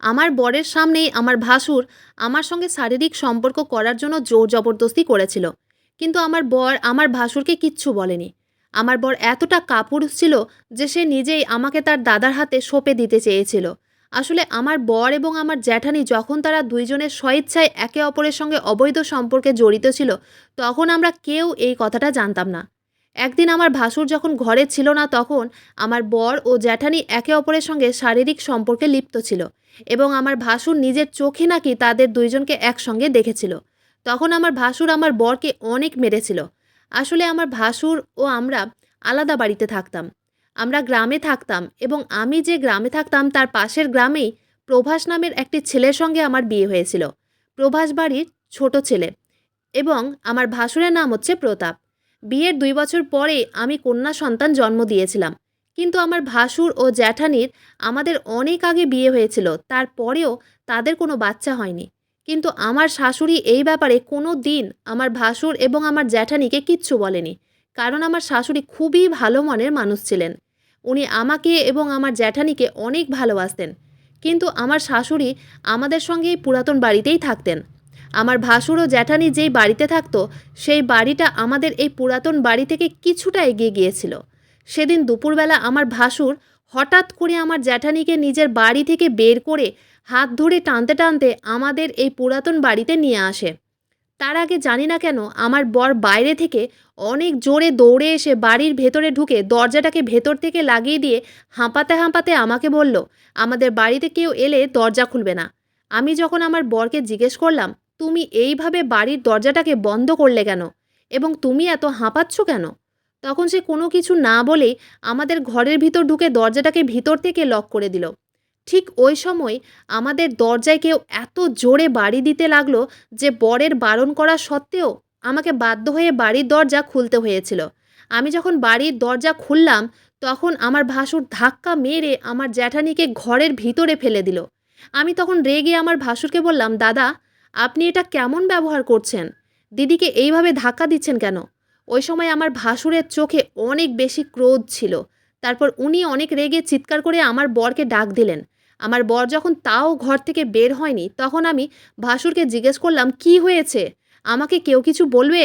আমার বরের সামনেই আমার ভাসুর আমার সঙ্গে শারীরিক সম্পর্ক করার জন্য জোর জবরদস্তি করেছিল। কিন্তু আমার বর আমার ভাসুরকে কিচ্ছু বলেনি। আমার বর এতটা কাপুরুষ ছিল যে সে নিজেই আমাকে তার দাদার হাতে সঁপে দিতে চেয়েছিল। আসলে আমার বর এবং আমার জ্যাঠানি যখন তারা দুইজনের স্বইচ্ছায় একে অপরের সঙ্গে অবৈধ সম্পর্কে জড়িত ছিল, তখন আমরা কেউ এই কথাটা জানতাম না। একদিন আমার ভাসুর যখন ঘরে ছিল না, তখন আমার বর ও জ্যাঠানি একে অপরের সঙ্গে শারীরিক সম্পর্কে লিপ্ত ছিল এবং আমার ভাসুর নিজের চোখে নাকি তাদের দুইজনকে একসঙ্গে দেখেছিল। তখন আমার ভাসুর আমার বরকে অনেক মেরেছিল। আসলে আমার ভাসুর ও আমরা আলাদা বাড়িতে থাকতাম। আমরা গ্রামে থাকতাম এবং আমি যে গ্রামে থাকতাম তার পাশের গ্রামেই প্রভাস নামের একটি ছেলের সঙ্গে আমার বিয়ে হয়েছিল। প্রভাস বাড়ির ছোট ছেলে এবং আমার ভাসুরের নাম হচ্ছে প্রতাপ। বিয়ের ২ বছর পরে আমি কন্যা সন্তান জন্ম দিয়েছিলাম। কিন্তু আমার ভাসুর ও জ্যাঠানির আমাদের অনেক আগে বিয়ে হয়েছিল, তারপরেও তাদের কোনো বাচ্চা হয়নি। কিন্তু আমার শাশুড়ি এই ব্যাপারে কোনো দিন আমার ভাসুর এবং আমার জ্যাঠানিকে কিচ্ছু বলেনি, কারণ আমার শাশুড়ি খুবই ভালো মনের মানুষ ছিলেন। উনি আমাকে এবং আমার জ্যাঠানিকে অনেক ভালোবাসতেন। কিন্তু আমার শাশুড়ি আমাদের সঙ্গে এই পুরাতন বাড়িতেই থাকতেন। আমার ভাসুর ও জ্যাঠানি যেই বাড়িতে থাকতো, সেই বাড়িটা আমাদের এই পুরাতন বাড়ি থেকে কিছুটা এগিয়ে গিয়েছিল। সেদিন দুপুরবেলা আমার ভাসুর হঠাৎ করে আমার জ্যাঠানিকে নিজের বাড়ি থেকে বের করে হাত ধরে টানতে টানতে আমাদের এই পুরাতন বাড়িতে নিয়ে আসে। তার আগে জানি না কেন আমার বর বাইরে থেকে অনেক জোরে দৌড়ে এসে বাড়ির ভেতরে ঢুকে দরজাটাকে ভেতর থেকে লাগিয়ে দিয়ে হাঁপাতে হাঁপাতে আমাকে বলল, আমাদের বাড়িতে কেউ এলে দরজা খুলবে না। আমি যখন আমার বরকে জিজ্ঞেস করলাম, তুমি এইভাবে বাড়ির দরজাটাকে বন্ধ করলে কেন এবং তুমি এত হাঁপাচ্ছ কেন, তখন সে কোনো কিছু না বলেই আমাদের ঘরের ভিতর ঢুকে দরজাটাকে ভিতর থেকে লক করে দিল। ঠিক ওই সময় আমাদের দরজায় কেউ এত জোরে বাড়ি দিতে লাগলো যে বরের বারণ করা সত্ত্বেও আমাকে বাধ্য হয়ে বাড়ির দরজা খুলতে হয়েছিল। আমি যখন বাড়ির দরজা খুললাম, তখন আমার ভাসুর ধাক্কা মেরে আমার জ্যাঠানিকে ঘরের ভিতরে ফেলে দিল। আমি তখন রেগে আমার ভাসুরকে বললাম, দাদা, আপনি এটা কেমন ব্যবহার করছেন? দিদিকে এইভাবে ধাক্কা দিচ্ছেন কেন? ওই সময় আমার ভাসুরের চোখে অনেক বেশি ক্রোধ ছিল। তারপর উনি অনেক রেগে চিৎকার করে আমার বরকে ডাক দিলেন। আমার বর যখন তাও ঘর থেকে বের হয়নি, তখন আমি ভাসুরকে জিজ্ঞেস করলাম, কি হয়েছে? আমাকে কেউ কিছু বলবে?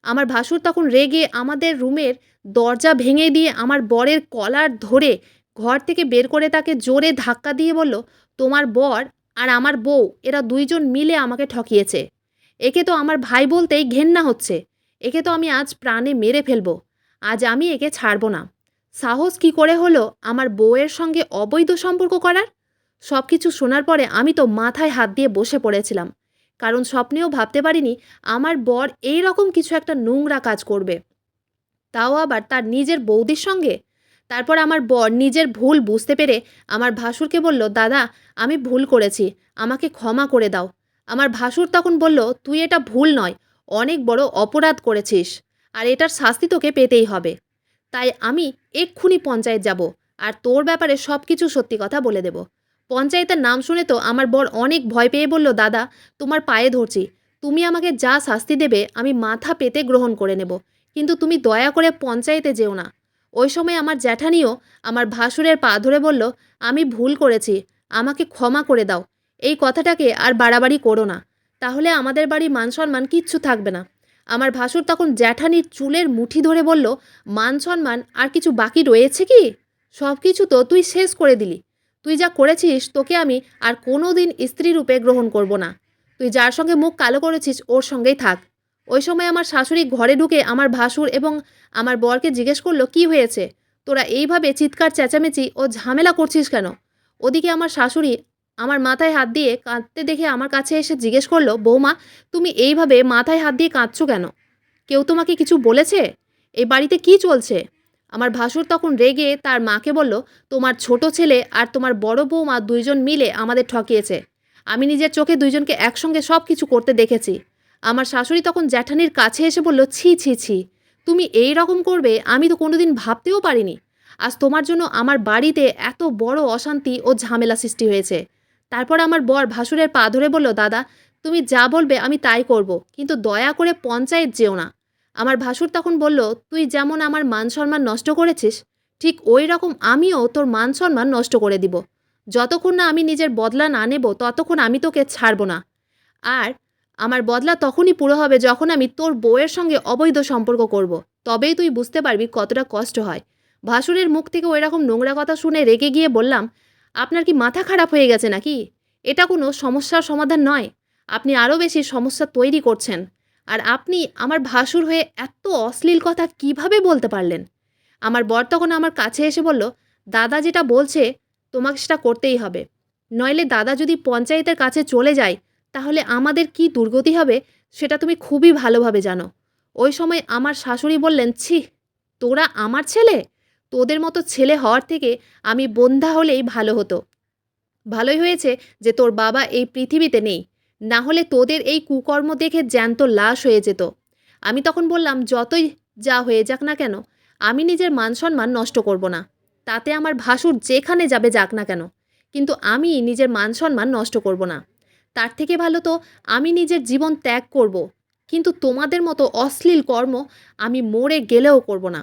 আমার ভাসুর তখন রেগে আমাদের রুমের দরজা ভেঙে দিয়ে আমার বরের কলার ধরে ঘর থেকে বের করে তাকে জোরে ধাক্কা দিয়ে বলল, তোমার বর আর আমার বউ এরা দুইজন মিলে আমাকে ঠকিয়েছে। একে তো আমার ভাই বলতেই ঘেন্না হচ্ছে। একে তো আমি আজ প্রাণে মেরে ফেলবো। আজ আমি একে ছাড়বো না। সাহস কি করে হলো আমার বউয়ের সঙ্গে অবৈধ সম্পর্ক করার? সব কিছু শোনার পরে আমি তো মাথায় হাত দিয়ে বসে পড়েছিলাম, কারণ স্বপ্নেও ভাবতে পারিনি আমার বর এই রকম কিছু একটা নোংরা কাজ করবে, তাও আবার তার নিজের বৌদির সঙ্গে। তারপর আমার বর নিজের ভুল বুঝতে পেরে আমার ভাসুরকে বলল, দাদা, আমি ভুল করেছি, আমাকে ক্ষমা করে দাও। আমার ভাসুর তখন বলল, তুই এটা ভুল নয়, অনেক বড় অপরাধ করেছিস, আর এটার শাস্তি তোকে পেতেই হবে। তাই আমি এক্ষুনি পঞ্চায়েত যাব আর তোর ব্যাপারে সব কিছু সত্যি কথা বলে দেব। পঞ্চায়েতের নাম শুনে তো আমার বর অনেক ভয় পেয়ে বলল, দাদা, তোমার পায়ে ধরছি, তুমি আমাকে যা শাস্তি দেবে আমি মাথা পেতে গ্রহণ করে নেব, কিন্তু তুমি দয়া করে পঞ্চায়েতে যেও না। ওই সময় আমার জ্যাঠানিও আমার ভাসুরের পা ধরে বলল, আমি ভুল করেছি, আমাকে ক্ষমা করে দাও। এই কথাটাকে আর বাড়াবাড়ি করো না, তাহলে আমাদের বাড়ি মান সম্মান কিচ্ছু থাকবে না। আমার ভাসুর তখন জ্যাঠানির চুলের মুঠি ধরে বলল, মান সম্মান আর কিছু বাকি রয়েছে কি? সব কিছু তো তুই শেষ করে দিলি। তুই যা করেছিস তোকে আমি আর কোনো দিন স্ত্রী রূপে গ্রহণ করব না। তুই যার সঙ্গে মুখ কালো করেছিস ওর সঙ্গেই থাক। ওই সময় আমার শাশুড়ি ঘরে ঢুকে আমার ভাসুর এবং আমার বরকে জিজ্ঞেস করলো, কি হয়েছে? তোরা এইভাবে চিৎকার চেঁচামেচি ও ঝামেলা করছিস কেন? ওদিকে আমার শাশুড়ি আমার মাথায় হাত দিয়ে কাঁদতে দেখে আমার কাছে এসে জিজ্ঞেস করলো, বৌমা, তুমি এইভাবে মাথায় হাত দিয়ে কাঁদছো কেন? কেউ তোমাকে কিছু বলেছে? এই বাড়িতে কি চলছে? আমার ভাসুর তখন রেগে তার মাকে বলল, তোমার ছোট ছেলে আর তোমার বড় বৌমা দুইজন মিলে আমাদের ঠকিয়েছে। আমি নিজের চোখে দুইজনকে একসঙ্গে সব কিছু করতে দেখেছি। আমার শাশুড়ি তখন জ্যাঠানির কাছে এসে বলল, ছি ছি ছি, তুমি এই রকম করবে আমি তো কোনোদিন ভাবতেও পারিনি। আজ তোমার জন্য আমার বাড়িতে এত বড় অশান্তি ও ঝামেলা সৃষ্টি হয়েছে। তারপর আমার বর ভাসুরের পা ধরে বলল, দাদা, তুমি যা বলবে আমি তাই করব, কিন্তু দয়া করে পঞ্চায়েত যেও না। আমার ভাসুর তখন বলল, তুই যেমন আমার মান সম্মান নষ্ট করেছিস, ঠিক ওই রকম আমিও তোর মান সম্মান নষ্ট করে দিব। যতক্ষণ না আমি নিজের বদলা না নেব ততক্ষণ আমি তোকে ছাড়ব না। আর আমার বদলা তখনই পুরো হবে যখন আমি তোর বউয়ের সঙ্গে অবৈধ সম্পর্ক করব। তবেই তুই বুঝতে পারবি কতটা কষ্ট হয়। ভাসুরের মুখ থেকে ওইরকম নোংরা কথা শুনে রেগে গিয়ে বললাম, আপনার কি মাথা খারাপ হয়ে গেছে নাকি? এটা কোনো সমস্যার সমাধান নয়। আপনি আরও বেশি সমস্যা তৈরি করছেন। আর আপনি আমার ভাসুর হয়ে এত অশ্লীল কথা কিভাবে বলতে পারলেন? আমার বর তখন আমার কাছে এসে বলল, দাদা যেটা বলছে তোমাকে সেটা করতেই হবে। নইলে দাদা যদি পঞ্চায়েতের কাছে চলে যায় তাহলে আমাদের কি দুর্গতি হবে সেটা তুমি খুবই ভালোভাবে জানো। ওই সময় আমার শাশুড়ি বললেন, ছি, তোরা আমার ছেলে? তোদের মতো ছেলে হওয়ার থেকে আমি বন্ধ্যা হলেই ভালো হতো। ভালোই হয়েছে যে তোর বাবা এই পৃথিবীতে নেই, না হলে তোদের এই কুকর্ম দেখে জ্যান্ত লাশ হয়ে যেত। আমি তখন বললাম, যতই যা হয়ে যাক না কেন, আমি নিজের মান সম্মান নষ্ট করব না। তাতে আমার ভাসুর যেখানে যাবে যাক না কেন, কিন্তু আমি নিজের মান সম্মান নষ্ট করব না। তার থেকে ভালো তো আমি নিজের জীবন ত্যাগ করব, কিন্তু তোমাদের মতো অশ্লীল কর্ম আমি মরে গেলেও করব না।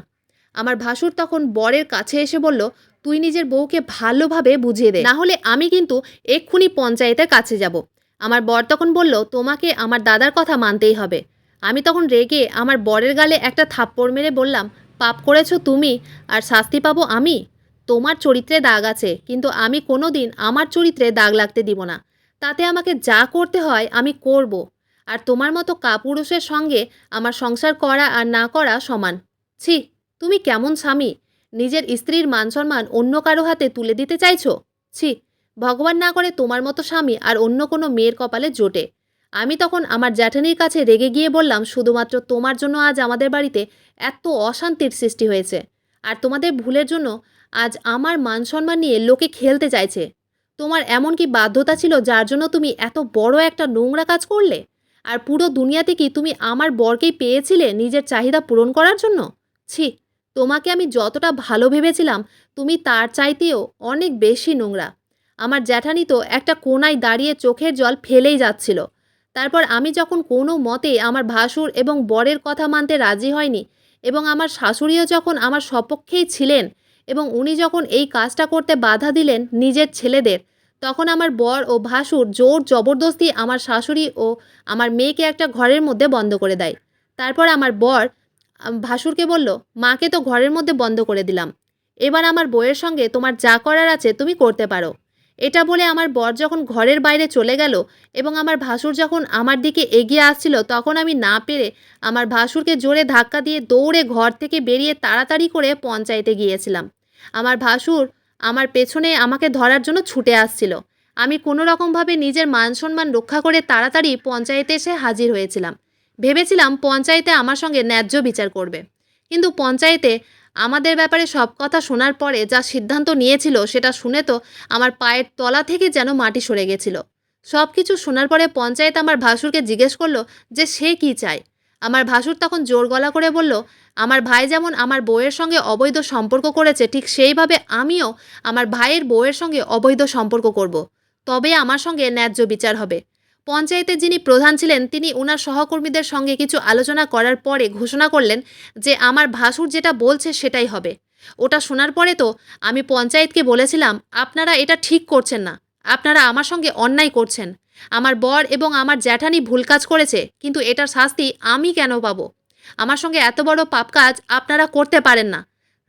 আমার ভাসুর তখন বরের কাছে এসে বলল, তুই নিজের বউকে ভালোভাবে বুঝিয়ে দে, না হলে আমি কিন্তু এক্ষুনি পঞ্চায়েতের কাছে যাব। আমার বর তখন বলল, তোমাকে আমার দাদার কথা মানতেই হবে। আমি তখন রেগে আমার বরের গালে একটা থাপ্পড় মেরে বললাম, পাপ করেছো তুমি আর শাস্তি পাবো আমি? তোমার চরিত্রে দাগ আছে, কিন্তু আমি কোনো দিন আমার চরিত্রে দাগ লাগতে দিব না। তাতে আমাকে যা করতে হয় আমি করব। আর তোমার মতো কাপুরুষের সঙ্গে আমার সংসার করা আর না করা সমান। ছি, তুমি কেমন স্বামী? নিজের স্ত্রীর মান সম্মান অন্য কারো হাতে তুলে দিতে চাইছো? ছি, ভগবান না করে তোমার মতো স্বামী আর অন্য কোনো মেয়ের কপালে জোটে। আমি তখন আমার জ্যাঠানির কাছে রেগে গিয়ে বললাম, শুধুমাত্র তোমার জন্য আজ আমাদের বাড়িতে এত অশান্তির সৃষ্টি হয়েছে। আর তোমাদের ভুলের জন্য আজ আমার মান সম্মান নিয়ে লোকে খেলতে চাইছে। তোমার এমন কি বাধ্যতা ছিল যার জন্য তুমি এত বড় একটা নোংরা কাজ করলে? আর পুরো দুনিয়াতে কি তুমি আমার বরকেই পেয়েছিলে নিজের চাহিদা পূরণ করার জন্য? ছি, তোমাকে আমি যতটা ভালো ভেবেছিলাম তুমি তার চাইতেও অনেক বেশি নোংরা। আমার জ্যাঠানি তো একটা কোণায় দাঁড়িয়ে চোখের জল ফেলেই যাচ্ছিল। তারপর আমি যখন কোনো মতে আমার ভাসুর এবং বরের কথা মানতে রাজি হয়নি, এবং আমার শাশুড়িও যখন আমার সপক্ষেই ছিলেন এবং উনি যখন এই কাজটা করতে বাধা দিলেন নিজের ছেলেদের, তখন আমার বর ও ভাসুর জোর জবরদস্তি আমার শাশুড়ি ও আমার মেয়েকে একটা ঘরের মধ্যে বন্ধ করে দেয়। তারপর আমার বর ভাসুরকে বলল, মাকে তো ঘরের মধ্যে বন্ধ করে দিলাম, এবার আমার বউয়ের সঙ্গে তোমার যা করার আছে তুমি করতে পারো। এটা বলে আমার বর যখন ঘরের বাইরে চলে গেল এবং আমার ভাসুর যখন আমার দিকে এগিয়ে আসছিল, তখন আমি না পেরে আমার ভাসুরকে জোরে ধাক্কা দিয়ে দৌড়ে ঘর থেকে বেরিয়ে তাড়াতাড়ি করে পঞ্চায়েতে গিয়েছিলাম। আমার ভাসুর আমার পেছনে আমাকে ধরার জন্য ছুটে আসছিল। আমি কোনো রকমভাবে নিজের মান সম্মান রক্ষা করে তাড়াতাড়ি পঞ্চায়েতে এসে হাজির হয়েছিলাম। ভেবেছিলাম পঞ্চায়েতে আমার সঙ্গে ন্যায্য বিচার করবে, কিন্তু পঞ্চায়েতে আমাদের ব্যাপারে সব কথা শোনার পরে যা সিদ্ধান্ত নিয়েছিল সেটা শুনে তো আমার পায়ের তলা থেকে যেন মাটি সরে গেছিল। সব কিছু শোনার পরে পঞ্চায়েত আমার ভাসুরকে জিজ্ঞেস করলো যে সে কি চায়। আমার ভাসুর তখন জোর গলা করে বলল, আমার ভাই যেমন আমার বউয়ের সঙ্গে অবৈধ সম্পর্ক করেছে, ঠিক সেইভাবে আমিও আমার ভাইয়ের বউয়ের সঙ্গে অবৈধ সম্পর্ক করব। তবে আমার সঙ্গে ন্যায্য বিচার হবে। পঞ্চায়েতের যিনি প্রধান ছিলেন তিনি ওনার সহকর্মীদের সঙ্গে কিছু আলোচনা করার পরে ঘোষণা করলেন যে আমার ভাসুর যেটা বলছে সেটাই হবে। ওটা শোনার পরে তো আমি পঞ্চায়েতকে বলেছিলাম, আপনারা এটা ঠিক করছেন না, আপনারা আমার সঙ্গে অন্যায় করছেন। আমার বর এবং আমার জ্যাঠানি ভুল কাজ করেছে, কিন্তু এটার শাস্তি আমি কেন পাবো? আমার সঙ্গে এত বড় পাপ কাজ আপনারা করতে পারেন না।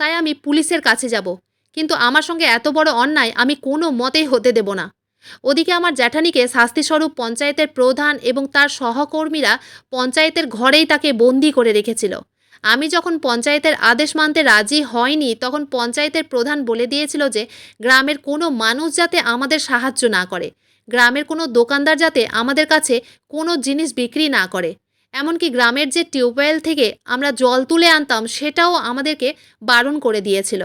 তাই আমি পুলিশের কাছে যাব, কিন্তু আমার সঙ্গে এত বড় অন্যায় আমি কোনো মতেই হতে দেব না। ওদিকে আমার জ্যাঠানিকে শাস্তিস্বরূপ পঞ্চায়েতের প্রধান এবং তার সহকর্মীরা পঞ্চায়েতের ঘরেই তাকে বন্দি করে রেখেছিল। আমি যখন পঞ্চায়েতের আদেশ মানতে রাজি হয়নি, তখন পঞ্চায়েতের প্রধান বলে দিয়েছিল যে গ্রামের কোনো মানুষ যাতে আমাদের সাহায্য না করে, গ্রামের কোনো দোকানদার যাতে আমাদের কাছে কোনো জিনিস বিক্রি না করে, এমনকি গ্রামের যে টিউবওয়েল থেকে আমরা জল তুলে আনতাম সেটাও আমাদেরকে বারণ করে দিয়েছিল।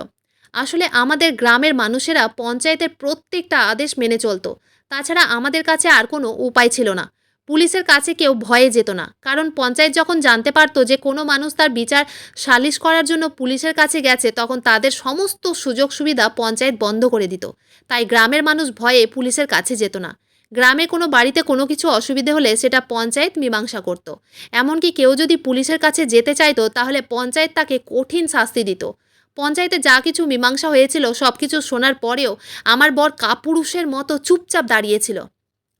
আসলে আমাদের গ্রামের মানুষেরা পঞ্চায়েতের প্রত্যেকটা আদেশ মেনে চলতো। তাছাড়া আমাদের কাছে আর কোনো উপায় ছিল না। পুলিশের কাছে কেউ ভয়ে যেত না, কারণ পঞ্চায়েত যখন জানতে পারতো যে কোনো মানুষ তার বিচার সালিশ করার জন্য পুলিশের কাছে গেছে, তখন তাদের সমস্ত সুযোগ সুবিধা পঞ্চায়েত বন্ধ করে দিত। তাই গ্রামের মানুষ ভয়ে পুলিশের কাছে যেত না। গ্রামে কোনো বাড়িতে কোনো কিছু অসুবিধে হলে সেটা পঞ্চায়েত মীমাংসা করত। এমনকি কেউ যদি পুলিশের কাছে যেতে চাইতো তাহলে পঞ্চায়েত তাকে কঠিন শাস্তি দিত। পঞ্চায়েতে যা কিছু মীমাংসা হয়েছিল সব কিছু শোনার পরেও আমার বর কাপুরুষের মতো চুপচাপ দাঁড়িয়েছিল।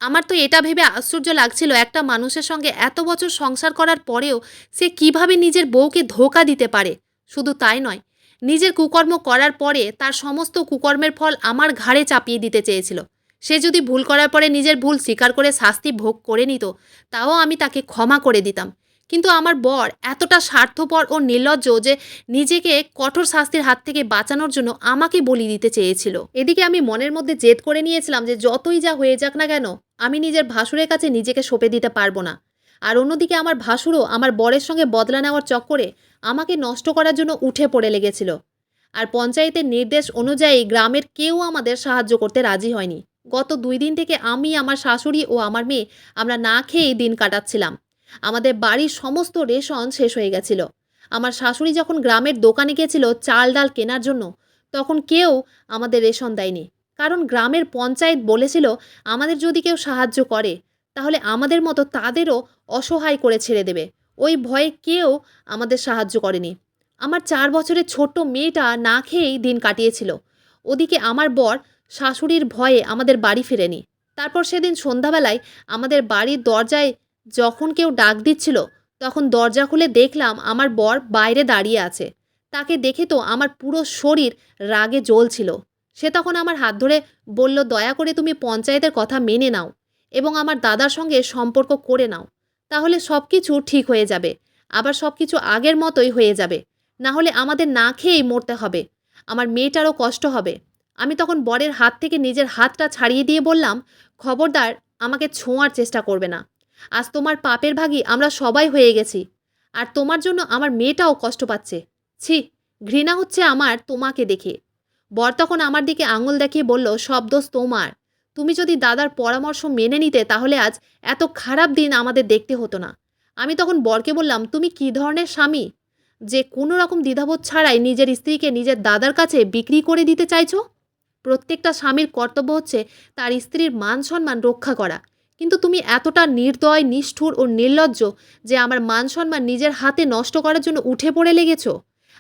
আমার তো এটা ভেবে আশ্চর্য লাগছিল, একটা মানুষের সঙ্গে এত বছর সংসার করার পরেও সে কিভাবে নিজের বউকে ধোঁকা দিতে পারে। শুধু তাই নয়, নিজের কুকর্ম করার পরে তার সমস্ত কুকর্মের ফল আমার ঘাড়ে চাপিয়ে দিতে চেয়েছিল। সে যদি ভুল করার পরে নিজের ভুল স্বীকার করে শাস্তি ভোগ করে নিত, তাও আমি তাকে ক্ষমা করে দিতাম। কিন্তু আমার বর এতটা স্বার্থপর ও নির্লজ্জ যে নিজেকে কঠোর শাস্তির হাত থেকে বাঁচানোর জন্য আমাকে বলি দিতে চেয়েছিল। এদিকে আমি মনের মধ্যে জেদ করে নিয়েছিলাম যে যতই যা হয়ে যাক না কেন, আমি নিজের ভাসুরের কাছে নিজেকে সঁপে দিতে পারবো না। আর অন্যদিকে আমার ভাসুরও আমার বরের সঙ্গে বদলা নেওয়ার চক্করে আমাকে নষ্ট করার জন্য উঠে পড়ে লেগেছিল। আর পঞ্চায়েতের নির্দেশ অনুযায়ী গ্রামের কেউ আমাদের সাহায্য করতে রাজি হয়নি। গত 2 দিন থেকে আমি, আমার শাশুড়ি ও আমার মেয়ে আমরা না খেয়েই দিন কাটাচ্ছিলাম। আমাদের বাড়ির সমস্ত রেশন শেষ হয়ে গেছিল। আমার শাশুড়ি যখন গ্রামের দোকানে গেছিল চাল ডাল কেনার জন্য, তখন কেউ আমাদের রেশন দেয়নি। কারণ গ্রামের পঞ্চায়েত বলেছিল আমাদের যদি কেউ সাহায্য করে তাহলে আমাদের মতো তাদেরও অসহায় করে ছেড়ে দেবে। ওই ভয়ে কেউ আমাদের সাহায্য করেনি। আমার 4 বছরের ছোট্ট মেয়েটা না খেয়েই দিন কাটিয়েছিল। ওদিকে আমার বর শাশুড়ির ভয়ে আমাদের বাড়ি ফেরেনি। তারপর সেদিন সন্ধ্যাবেলায় আমাদের বাড়ির দরজায় যখন কেউ ডাক দিচ্ছিল, তখন দরজা খুলে দেখলাম আমার বর বাইরে দাঁড়িয়ে আছে। তাকে দেখে তো আমার পুরো শরীর রাগে জ্বলছিল। সে তখন আমার হাত ধরে বলল, দয়া করে তুমি পঞ্চায়েতের কথা মেনে নাও এবং আমার দাদার সঙ্গে সম্পর্ক করে নাও। তাহলে সব কিছু ঠিক হয়ে যাবে, আবার সব কিছু আগের মতোই হয়ে যাবে। না হলে আমাদের না খেয়েই মরতে হবে, আমার মেয়েটারও কষ্ট হবে। আমি তখন বরের হাত থেকে নিজের হাতটা ছাড়িয়ে দিয়ে বললাম, খবরদার আমাকে ছোঁয়ার চেষ্টা করবে না। আজ তোমার পাপের ভাগী আমরা সবাই হয়ে গেছি, আর তোমার জন্য আমার মেয়েটাও কষ্ট পাচ্ছে। ছি, ঘৃণা হচ্ছে আমার তোমাকে দেখে। বর তখন আমার দিকে আঙুল দেখিয়ে বলল, সব দোষ তোমার। তুমি যদি দাদার পরামর্শ মেনে নিতে তাহলে আজ এত খারাপ দিন আমাদের দেখতে হতো না। আমি তখন বরকে বললাম, তুমি কী ধরনের স্বামী যে কোনো রকম দ্বিধাবোধ ছাড়াই নিজের স্ত্রীকে নিজের দাদার কাছে বিক্রি করে দিতে চাইছো? প্রত্যেকটা স্বামীর কর্তব্য হচ্ছে তার স্ত্রীর মান সম্মান রক্ষা করা। কিন্তু তুমি এতটা নির্দয়, নিষ্ঠুর ও নির্লজ্জ যে আমার মান সম্মান নিজের হাতে নষ্ট করার জন্য উঠে পড়ে লেগেছ।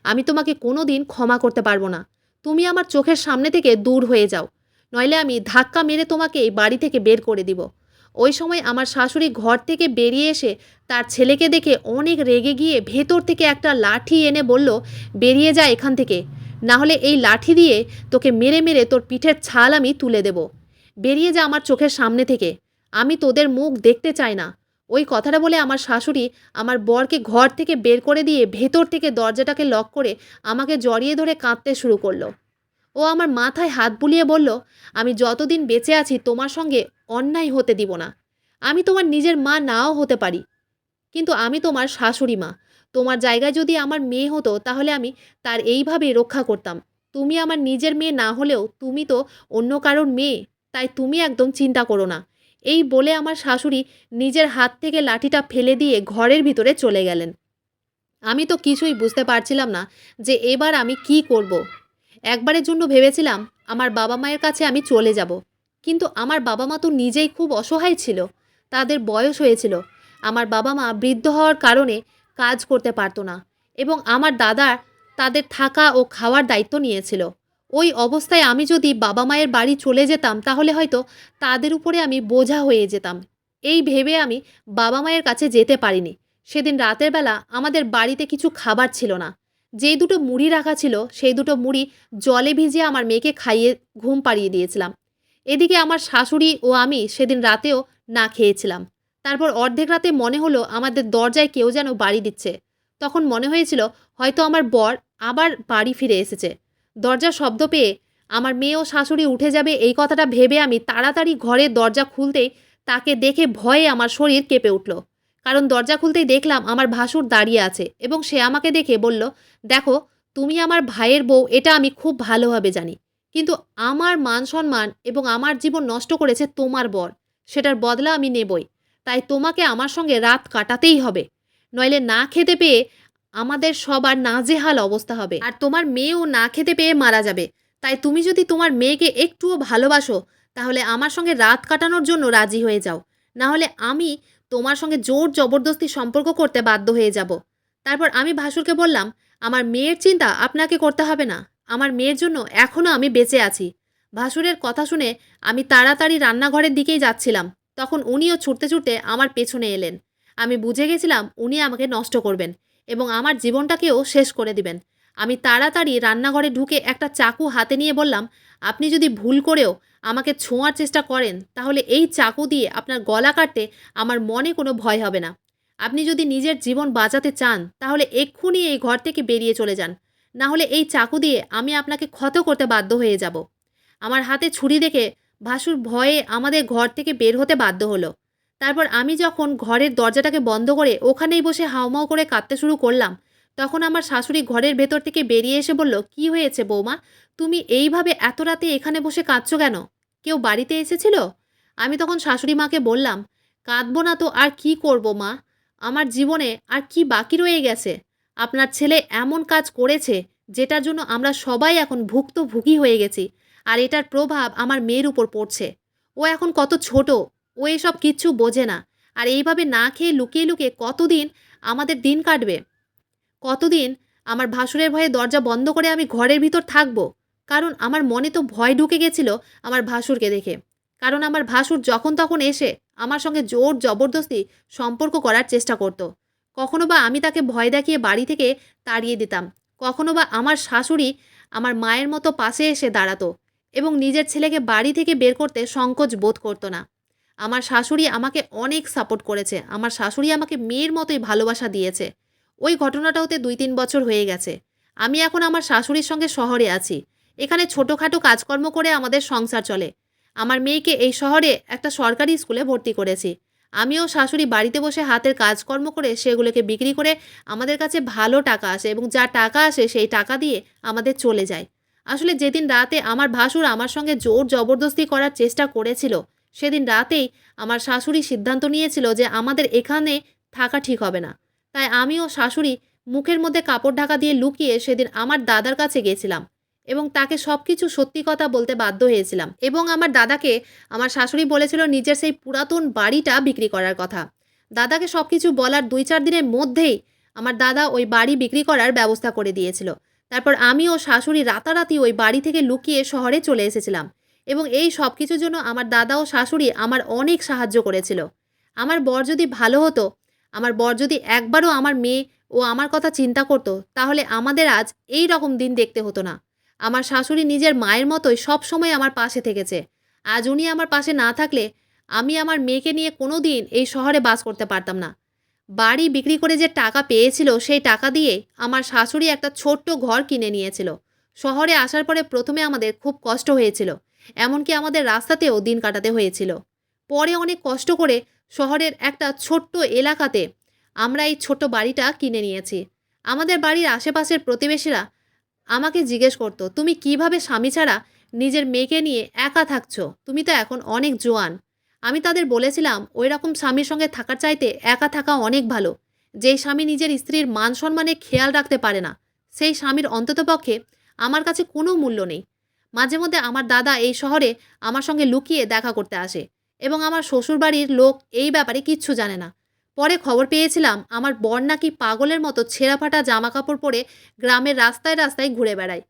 আমি তোমাকে কোনো দিন ক্ষমা করতে পারবো না। তুমি আমার চোখের সামনে থেকে দূর হয়ে যাও, নইলে আমি ধাক্কা মেরে তোমাকে এই বাড়ি থেকে বের করে দিব। ওই সময় আমার শাশুড়ি ঘর থেকে বেরিয়ে এসে তার ছেলেকে দেখে অনেক রেগে গিয়ে ভেতর থেকে একটা লাঠি এনে বলল, বেরিয়ে যা এখান থেকে, না হলে এই লাঠি দিয়ে তোকে মেরে মেরে তোর পিঠের ছাল আমি তুলে দেব। বেরিয়ে যা আমার চোখের সামনে থেকে, আমি তোদের মুখ দেখতে চাই না। ওই কথাটা বলে আমার শাশুড়ি আমার বরকে ঘর থেকে বের করে দিয়ে ভেতর থেকে দরজাটাকে লক করে আমাকে জড়িয়ে ধরে কাঁদতে শুরু করলো। ও আমার মাথায় হাত বুলিয়ে বলল, আমি যতদিন বেঁচে আছি তোমার সঙ্গে অন্যায় হতে দিব না। আমি তোমার নিজের মা নাও হতে পারি, কিন্তু আমি তোমার শাশুড়ি মা। তোমার জায়গায় যদি আমার মেয়ে হতো তাহলে আমি তার এইভাবেই রক্ষা করতাম। তুমি আমার নিজের মেয়ে না হলেও তুমি তো অন্য কারোর মেয়ে, তাই তুমি একদম চিন্তা করো না। এই বলে আমার শাশুড়ি নিজের হাত থেকে লাঠিটা ফেলে দিয়ে ঘরের ভিতরে চলে গেলেন। আমি তো কিছুই বুঝতে পারছিলাম না যে এবার আমি কি করব। একবারের জন্য ভেবেছিলাম আমার বাবা মায়ের কাছে আমি চলে যাব, কিন্তু আমার বাবা মা তো নিজেই খুব অসহায় ছিল। তাদের বয়স হয়েছিল। আমার বাবা মা বৃদ্ধ হওয়ার কারণে কাজ করতে পারতো না, এবং আমার দাদা তাদের থাকা ও খাওয়ার দায়িত্ব নিয়েছিল। ওই অবস্থায় আমি যদি বাবা মায়ের বাড়ি চলে যেতাম তাহলে হয়তো তাদের উপরে আমি বোঝা হয়ে যেতাম। এই ভেবে আমি বাবা মায়ের কাছে যেতে পারিনি। সেদিন রাতের বেলা আমাদের বাড়িতে কিছু খাবার ছিল না। যেই দুটো মুড়ি রাখা ছিল সেই দুটো মুড়ি জলে ভিজিয়ে আমার মেয়েকে খাইয়ে ঘুম পাড়িয়ে দিয়েছিলাম। এদিকে আমার শাশুড়ি ও আমি সেদিন রাতেও না খেয়েছিলাম। তারপর অর্ধেক রাতে মনে হলো আমাদের দরজায় কেউ যেন বাড়ি দিচ্ছে। তখন মনে হয়েছিল হয়তো আমার বর আবার বাড়ি ফিরে এসেছে। দরজার শব্দ পেয়ে আমার মেয়ে ও শাশুড়ি উঠে যাবে এই কথাটা ভেবে আমি তাড়াতাড়ি ঘরের দরজা খুলতেই তাকে দেখে ভয়ে আমার শরীর কেঁপে উঠল। কারণ দরজা খুলতেই দেখলাম আমার ভাসুর দাঁড়িয়ে আছে এবং সে আমাকে দেখে বলল, দেখো, তুমি আমার ভাইয়ের বউ, এটা আমি খুব ভালোভাবে জানি, কিন্তু আমার মান সম্মান এবং আমার জীবন নষ্ট করেছে তোমার বর। সেটার বদলা আমি নেবই। তাই তোমাকে আমার সঙ্গে রাত কাটাতেই হবে, নইলে না খেতে পেয়ে আমাদের সবার নাজেহাল অবস্থা হবে, আর তোমার মেয়েও না খেতে পেয়ে মারা যাবে। তাই তুমি যদি তোমার মেয়েকে একটুও ভালোবাসো তাহলে আমার সঙ্গে রাত কাটানোর জন্য রাজি হয়ে যাও, না হলে আমি তোমার সঙ্গে জোর জবরদস্তি সম্পর্ক করতে বাধ্য হয়ে যাব। তারপর আমি ভাসুরকে বললাম, আমার মেয়ের চিন্তা আপনাকে করতে হবে না। আমার মেয়ের জন্য এখনও আমি বেঁচে আছি। ভাসুরের কথা শুনে আমি তাড়াতাড়ি রান্নাঘরের দিকেই যাচ্ছিলাম। তখন উনিও ছুটতে, ছুটতে আমার পেছনে এলেন। আমি বুঝে গেছিলাম উনি আমাকে নষ্ট করবেন এবং আমার জীবনটাকেও শেষ করে দিবেন। আমি তাড়াতাড়ি রান্নাঘরে ঢুকে একটা চাকু হাতে নিয়ে বললাম, "আপনি যদি ভুল করেও আমাকে ছোঁয়ার চেষ্টা করেন, তাহলে এই চাকু দিয়ে আপনার গলা কাটতে আমার মনে কোনো ভয় হবে না। আপনি যদি নিজের জীবন বাঁচাতে চান, তাহলে এক্ষুনি এই ঘর থেকে বেরিয়ে চলে যান। না হলে এই চাকু দিয়ে আমি আপনাকে ক্ষত করতে বাধ্য হয়ে যাব।" আমার হাতে ছুরি দেখে ভাসুর ভয়ে আমাদের ঘর থেকে বের হতে বাধ্য হলো। তারপর আমি যখন ঘরের দরজাটাকে বন্ধ করে ওখানেই বসে হাউমাউ করে কাঁদতে শুরু করলাম, তখন আমার শাশুড়ি ঘরের ভেতর থেকে বেরিয়ে এসে বলল, "কি হয়েছে বৌমা? তুমি এইভাবে এত রাতে এখানে বসে কাঁদছো কেন? কেউ বাড়িতে এসেছিল?" আমি তখন শাশুড়ি মাকে বললাম, "কাঁদবো না তো আর কি করব মা? আমার জীবনে আর কি বাকি রয়ে গেছে? আপনার ছেলে এমন কাজ করেছে যেটার জন্য আমরা সবাই এখন ভুক্তভোগী হয়ে গেছি। আর এটার প্রভাব আমার মেয়ের উপর পড়ছে। ও এখন কত ছোট, ও এসব কিচ্ছু বোঝে না। আর এইভাবে না খেয়ে লুকিয়ে, লুকিয়ে কতদিন আমাদের দিন কাটবে? কতদিন আমার ভাসুরের ভয়ে দরজা বন্ধ করে আমি ঘরের ভিতর থাকবো? কারণ আমার মনে তো ভয় ঢুকে গেছিল আমার ভাসুরকে দেখে। কারণ আমার ভাসুর যখন তখন এসে আমার সঙ্গে জোর জবরদস্তি সম্পর্ক করার চেষ্টা করত। কখনো বা আমি তাকে ভয় দেখিয়ে বাড়ি থেকে তাড়িয়ে দিতাম। কখনো বা আমার শাশুড়ি আমার মায়ের মতো পাশে এসে দাঁড়াতো এবং নিজের ছেলেকে বাড়ি থেকে বের করতে সংকোচ বোধ করতো না। আমার শাশুড়ি আমাকে অনেক সাপোর্ট করেছে। আমার শাশুড়ি আমাকে মেয়ের মতোই ভালোবাসা দিয়েছে। ওই ঘটনাটা হতে ২-৩ বছর হয়ে গেছে। আমি এখন আমার শাশুড়ির সঙ্গে শহরে আছি। এখানে ছোটখাটো কাজকর্ম করে আমাদের সংসার চলে। আমার মেয়েকে এই শহরে একটা সরকারি স্কুলে ভর্তি করেছি। আমিও শাশুড়ি বাড়িতে বসে হাতের কাজকর্ম করে সেগুলোকে বিক্রি করে আমাদের কাছে ভালো টাকা আসে এবং যা টাকা আসে সেই টাকা দিয়ে আমাদের চলে যায়। আসলে যেদিন রাতে আমার ভাসুর আমার সঙ্গে জোর জবরদস্তি করার চেষ্টা করেছিল, সেদিন রাতেই আমার শাশুড়ি সিদ্ধান্ত নিয়েছিল যে আমাদের এখানে থাকা ঠিক হবে না। তাই আমি ও শাশুড়ি মুখের মধ্যে কাপড় ঢাকা দিয়ে লুকিয়ে সেদিন আমার দাদার কাছে গেছিলাম এবং তাকে সবকিছু সত্যি কথা বলতে বাধ্য হয়েছিলাম এবং আমার দাদাকে আমার শাশুড়ি বলেছিল নিজের সেই পুরাতন বাড়িটা বিক্রি করার কথা। দাদাকে সবকিছু বলার ২-৪ দিনের মধ্যেই আমার দাদা ওই বাড়ি বিক্রি করার ব্যবস্থা করে দিয়েছিল। তারপর আমি ও শাশুড়ি রাতারাতি ওই বাড়ি থেকে লুকিয়ে শহরে চলে এসেছিলাম এবং এই সবকিছুর জন্য আমার দাদা ও শাশুড়ি আমার অনেক সাহায্য করেছিল। আমার বর যদি ভালো হতো, আমার বর যদি একবারও আমার মেয়ে ও আমার কথা চিন্তা করত, তাহলে আমাদের আজ এই রকম দিন দেখতে হতো না। আমার শাশুড়ি নিজের মায়ের মতোই সবসময় আমার পাশে থেকেছে। আজ উনি আমার পাশে না থাকলে আমি আমার মেয়েকে নিয়ে কোনো দিন এই শহরে বাস করতে পারতাম না। বাড়ি বিক্রি করে যে টাকা পেয়েছিল, সেই টাকা দিয়ে আমার শাশুড়ি একটা ছোট্ট ঘর কিনে নিয়েছিল। শহরে আসার পরে ১ম এ আমাদের খুব কষ্ট হয়েছিল। এমনকি আমাদের রাস্তাতেও দিন কাটাতে হয়েছিল। পরে অনেক কষ্ট করে শহরের একটা ছোট্ট এলাকাতে আমরা এই ছোট্ট বাড়িটা কিনে নিয়েছি। আমাদের বাড়ির আশেপাশের প্রতিবেশীরা আমাকে জিজ্ঞেস করত, "তুমি কিভাবে স্বামী ছাড়া নিজের মেয়েকে নিয়ে একা থাকছো? তুমি তো এখন অনেক জোয়ান।" আমি তাদের বলেছিলাম, "ওইরকম স্বামীর সঙ্গে থাকার চাইতে একা থাকা অনেক ভালো। যেই স্বামী নিজের স্ত্রীর মান-সম্মানের খেয়াল রাখতে পারে না, সেই স্বামীর অন্ততপক্ষে আমার কাছে কোনো মূল্য নেই।" মাঝে মধ্যে আমার দাদা এই শহরে আমার সঙ্গে লুকিয়ে দেখা করতে আসে এবং আমার শ্বশুরবাড়ির লোক এই ব্যাপারে কিচ্ছু জানে না। পরে খবর পেয়েছিলাম আমার বর নাকি পাগলের মতো ছেঁড়া-ফাটা জামাকাপড় পরে গ্রামের রাস্তায়, রাস্তায় ঘুরে বেড়ায়।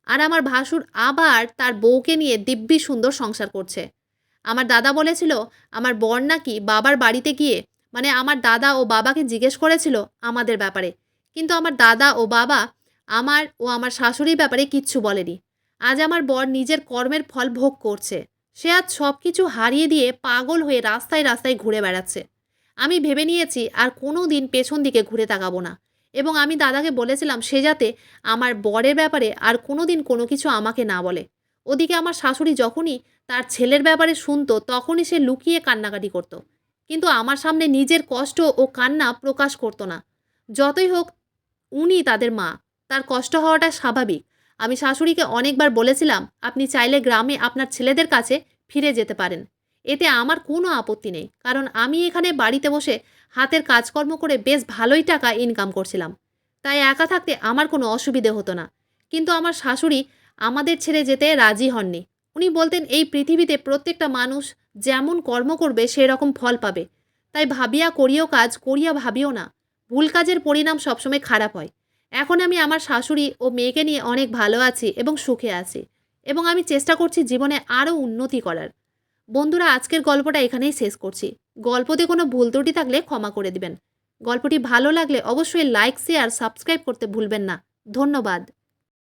আর আমার ভাসুর আবার তার বউকে নিয়ে দিব্যি সুন্দর সংসার করছে। আমার দাদা বলেছিল আমার বর নাকি বাবার বাড়িতে গিয়ে মানে আমার দাদা ও বাবাকে জিজ্ঞেস করেছিল আমাদের ব্যাপারে। কিন্তু আমার দাদা ও বাবা আমার ও আমার শাশুড়ির ব্যাপারে কিচ্ছু বলেনি। আজ আমার বর নিজের কর্মের ফল ভোগ করছে। সে আজ সবকিছু হারিয়ে দিয়ে পাগল হয়ে রাস্তায়, রাস্তায় ঘুরে বেড়াচ্ছে। আমি ভেবে নিয়েছি আর কোনো দিন পেছন দিকে ঘুরে তাকাবো না এবং আমি দাদাকে বলেছিলাম সে যাতে আমার বরের ব্যাপারে আর কোনো দিন কোনো কিছু আমাকে না বলে। ওদিকে আমার শাশুড়ি যখনই তার ছেলের ব্যাপারে শুনতো তখনই সে লুকিয়ে কান্নাকাটি করত। কিন্তু আমার সামনে নিজের কষ্ট ও কান্না প্রকাশ করতো না। যতই হোক উনি তাদের মা, তার কষ্ট হওয়াটা স্বাভাবিক। আমি শাশুড়িকে অনেকবার বলেছিলাম, "আপনি চাইলে গ্রামে আপনার ছেলেদের কাছে ফিরে যেতে পারেন। এতে আমার কোনো আপত্তি নেই। কারণ আমি এখানে বাড়িতে বসে হাতের কাজকর্ম করে বেশ ভালোই টাকা ইনকাম করছিলাম। তাই একা থাকতে আমার কোনো অসুবিধে হতো না।" কিন্তু আমার শাশুড়ি আমাদের ছেড়ে যেতে রাজি হননি। উনি বলতেন, "এই পৃথিবীতে প্রত্যেকটা মানুষ যেমন কর্ম করবে সেরকম ফল পাবে। তাই ভাবিয়া করিও কাজ, করিয়া ভাবিও না। ভুল কাজের পরিণাম সবসময় খারাপ হয়। এখন আমি আমার শাশুড়ি ও মেয়েকে নিয়ে অনেক ভালো আছি এবং সুখে আছি এবং আমি চেষ্টা করছি জীবনে আরও উন্নতি করার। বন্ধুরা, আজকের গল্পটা এখানেই শেষ করছি। গল্পতে কোনো ভুল ত্রুটি থাকলে ক্ষমা করে দিবেন। গল্পটি ভালো লাগলে অবশ্যই লাইক, শেয়ার, সাবস্ক্রাইব করতে ভুলবেন না। ধন্যবাদ।